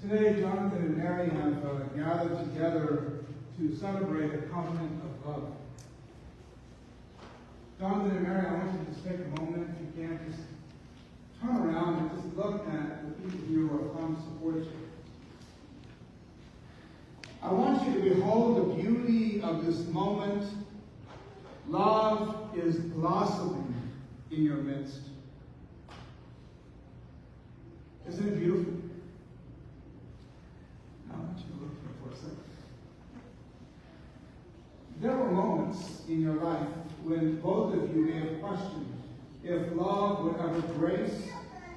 Today, Jonathan and Mary have gathered together to celebrate a covenant of love. Jonathan and Mary, I want you to just take a moment, if you can, just turn around and just look at the people here who have come to support you. I want you to behold the beauty of this moment. Love is blossoming in your midst. Isn't it beautiful? I want you to look here for a second. There were moments in your life when both of you may have questioned if love would ever grace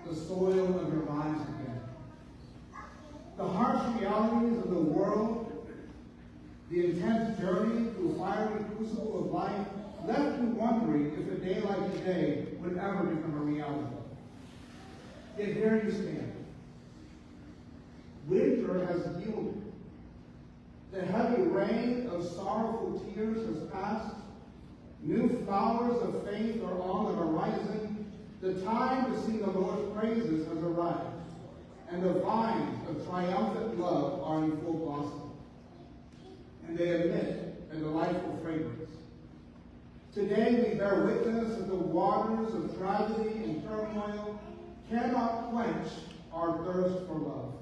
the soil of your lives again. The harsh realities of the world, the intense journey through fiery crucible of life, left you wondering if a day like today would ever become a reality. Yet here you stand. Winter has yielded. The heavy rain of sorrowful tears has passed. New flowers of faith are on the horizon. The time to sing the Lord's praises has arrived. And the vines of triumphant love are in full blossom. And they emit a delightful fragrance. Today we bear witness that the waters of tragedy and turmoil cannot quench our thirst for love,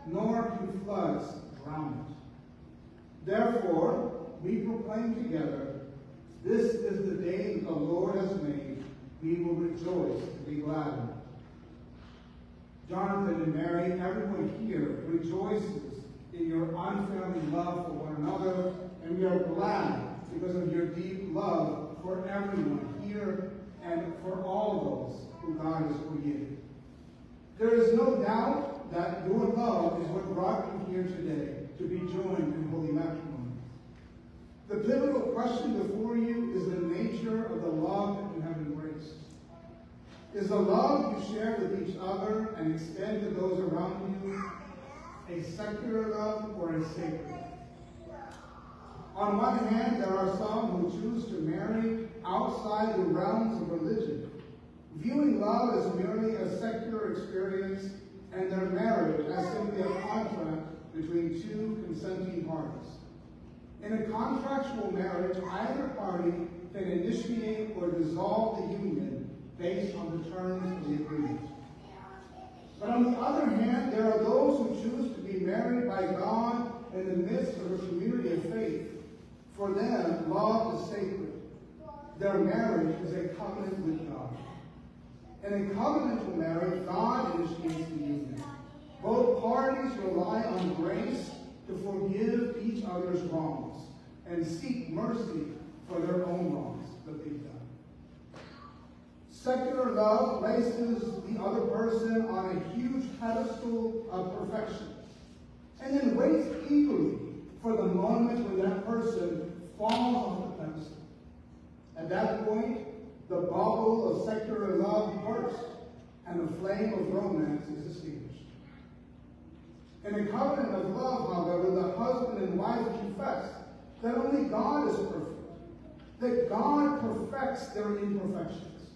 nor can floods drown it. Therefore, we proclaim together, this is the day the Lord has made. We will rejoice and be glad in it. Jonathan and Mary, everyone here rejoices in your unfailing love for one another, and we are glad because of your deep love for everyone here and for all those who God has created. There is no doubt that your love is what brought you here today to be joined in holy matrimony. The pivotal question before you is the nature of the love that you have embraced. Is the love you share with each other and extend to those around you a secular love or a sacred? On one hand, there are some who choose to marry outside the realms of religion, viewing love as merely a secular experience and their marriage as simply a contract between two consenting parties. In a contractual marriage, either party can initiate or dissolve the union based on the terms of the agreement. But on the other hand, there are those who choose to be married by God in the midst of a community of faith. For them, love is sacred. Their marriage is a covenant with God. In a covenantal marriage, God initiates the union. Both parties rely on grace to forgive each other's wrongs and seek mercy for their own wrongs that they've done. Secular love places the other person on a huge pedestal of perfection and then waits eagerly for the moment when that person falls off the pedestal. At that point, the bubble of secular love bursts and the flame of romance is extinguished. In a covenant of love, however, the husband and wife confess that only God is perfect, that God perfects their imperfections.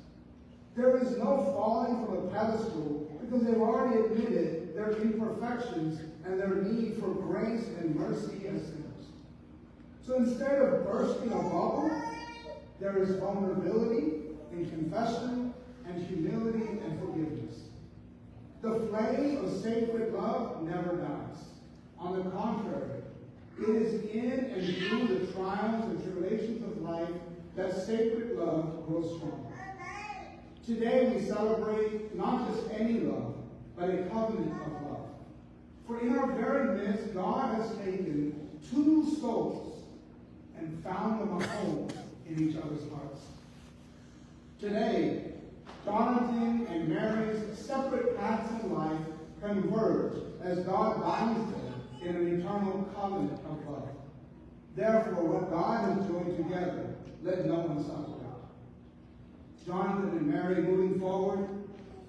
There is no falling from a pedestal because they've already admitted their imperfections and their need for grace and mercy as sinners. So instead of bursting a bubble, there is vulnerability in confession and humility and forgiveness. The flame of sacred love never dies. On the contrary, it is in and through the trials and tribulations of life that sacred love grows stronger. Today we celebrate not just any love, but a covenant of love. For in our very midst, God has taken two souls and found them a home in each other's hearts. Today, Jonathan and Mary's separate paths in life converge as God binds them in an eternal covenant of love. Therefore, what God has joined together, let no one separate. Jonathan and Mary, moving forward,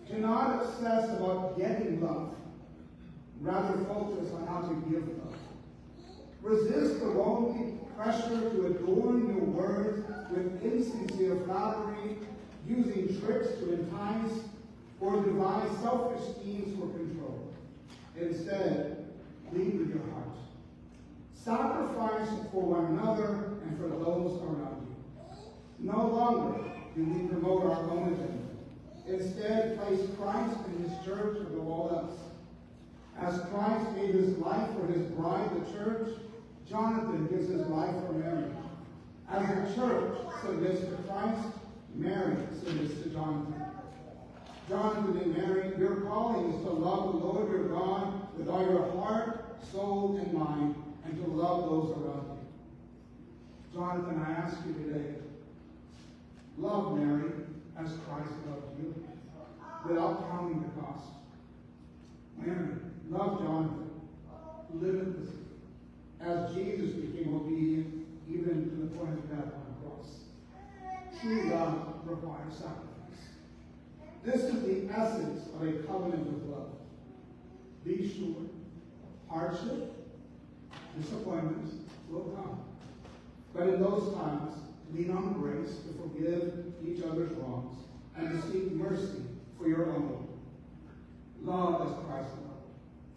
do not obsess about getting love. Rather, focus on how to give love. Resist the lonely pressure to adorn your words with insincere flattery, using tricks to entice or devise selfish schemes for control. Instead, lead with your heart. Sacrifice for one another and for those around you. No longer do we promote our own agenda. Instead, place Christ and his church above all else. As Christ gave his life for his bride, the church, Jonathan gives his life for Mary. As the church submits to Christ, Mary submits to Jonathan. Jonathan and Mary, your calling is to love the Lord your God with all your heart, soul, and mind, and to love those around you. Jonathan, I ask you today, love Mary as Christ loved you, without counting the cost. Mary, love Jonathan, limitlessly, as Jesus became obedient even to the point of death on the cross. True love requires sacrifice. This is the essence of a covenant of love. Be sure, hardship, disappointments will come. But in those times, lean on grace to forgive each other's wrongs and to seek mercy for your own. Love as Christ loved.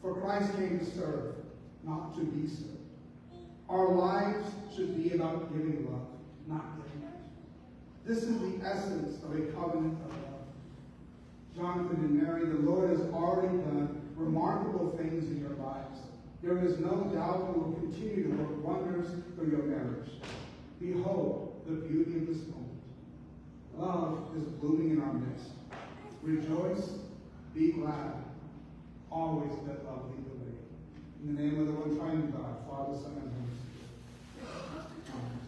For Christ came to serve, not to be served. Our lives should be about giving love, not getting it. This is the essence of a covenant of love. Jonathan and Mary, the Lord has already done remarkable things in your lives. There is no doubt he will continue to work wonders for your marriage. Behold the beauty of this moment. Love is blooming in our midst. Rejoice, be glad. Always let love lead the way. In the name of the one triune God, Father, Son, and Holy Spirit.